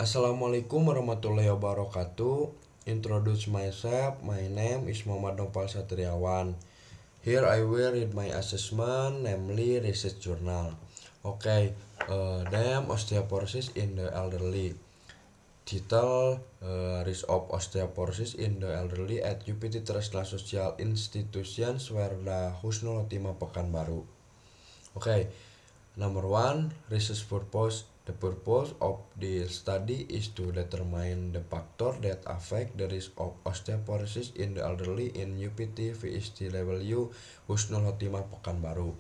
Assalamualaikum warahmatullahi wabarakatuh. Introduce myself. My name is Muhammad Nopal Satriawan. Here I will read my assessment, namely research journal. Okay, name osteoporosis in the elderly. Title, Risk of Osteoporosis in the Elderly at UPT Tresna Social Institutions Werda Husnul Khotimah Pekanbaru. Okay, number one, research purpose. The purpose of the study is to determine the factor that affect the risk of osteoporosis in the elderly in UPT VST level U Husnul Khotimah Pekanbaru.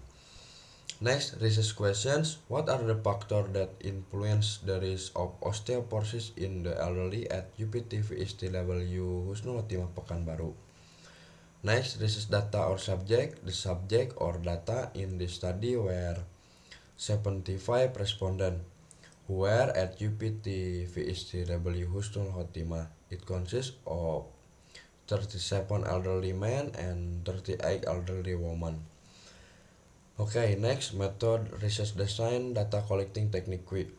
Next, research questions. What are the factors that influence the risk of osteoporosis in the elderly at UPT VST level U Husnul Khotimah Pekanbaru? Next, research data or subject. The subject or data in the study were 75 respondents who were at UPT VSTW Husnul Khotimah. It consists of 37 elderly men and 38 elderly women. Okay, next, method, research design, data collecting technique.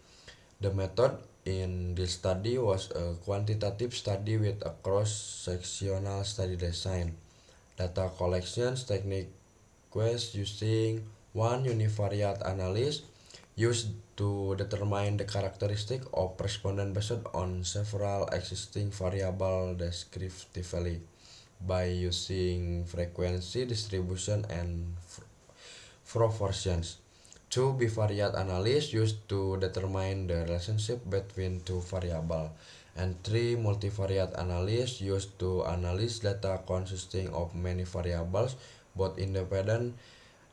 The method in this study was a quantitative study with a cross-sectional study design. Data collections technique was using one univariate analysis used to determine the characteristic of respondent based on several existing variables descriptively by using frequency distribution and proportions. Two bivariate analysis used to determine the relationship between two variables, and three multivariate analysis used to analyze data consisting of many variables, both independent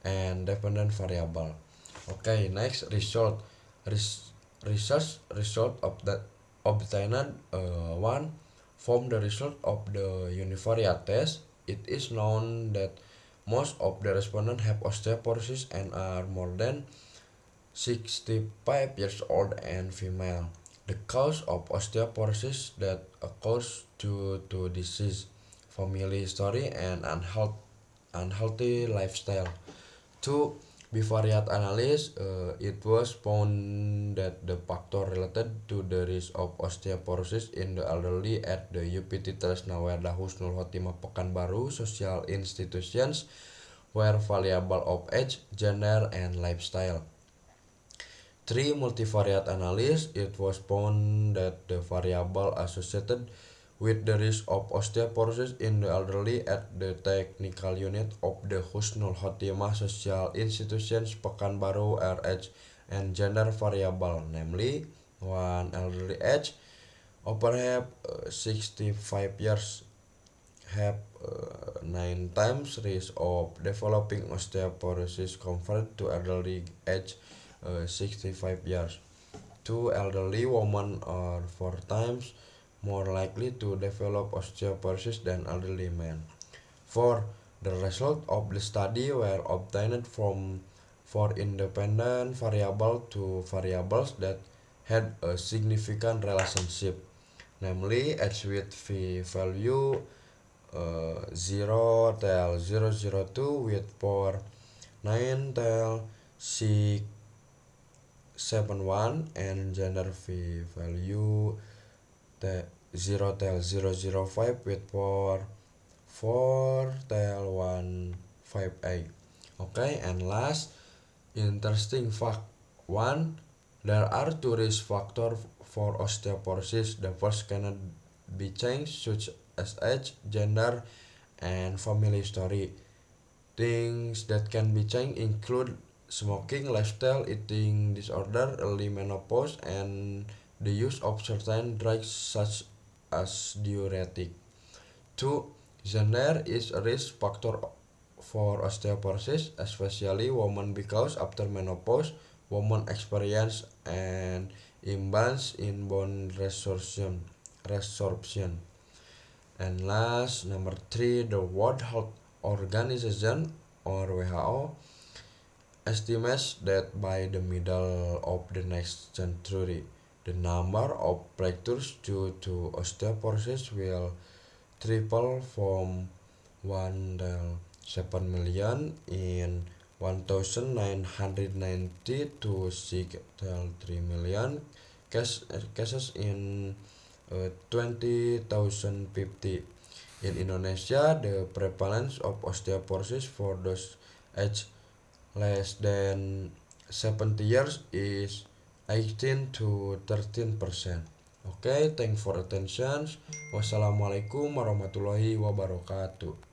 and dependent variable. Okay, next, result. Research result of that obtained, one, from the result of the univariate test. It is known that most of the respondents have osteoporosis and are more than 65 years old and female. The cause of osteoporosis that occurs due to disease, family history, and unhealthy lifestyle. To bivariate analysis, it was found that the factor related to the risk of osteoporosis in the elderly at the UPT Tresna Werda Husnul Khotimah Pekanbaru social institutions were variable of age, gender, and lifestyle. Three multivariate analysis, it was found that the variable associated with the risk of osteoporosis in the elderly at the technical unit of the Husnul Khotimah Social Institutions Pekanbaru are age and gender variable, namely one elderly age over have 65 years have 9 times risk of developing osteoporosis compared to elderly age 65 years. Two elderly women are 4 times more likely to develop osteoporosis than elderly men. 4. The result of the study were obtained from 4 independent variables to variables that had a significant relationship, namely age with v-value 0 tel 002 with 4 9 tel 671 and gender v-value 0 tel 005 with 4 tel 158. Okay, and last, interesting fact 1. There are two risk factors for osteoporosis. The first cannot be changed, such as age, gender, and family history. Things that can be changed include smoking, lifestyle, eating disorder, early menopause, and the use of certain drugs such as diuretic. 2. Gender is a risk factor for osteoporosis, especially women, because after menopause, women experience an imbalance in bone resorption. And last, number 3, the World Health Organization or WHO estimates that by the middle of the next century, the number of breakthroughs due to osteoporosis will triple from 1.7 million in 1990 to 6.3 million cases in 20,050. In Indonesia, the prevalence of osteoporosis for those aged less than 70 years is 18 to 13%. Okay, thanks for attention. Wassalamualaikum warahmatullahi wabarakatuh.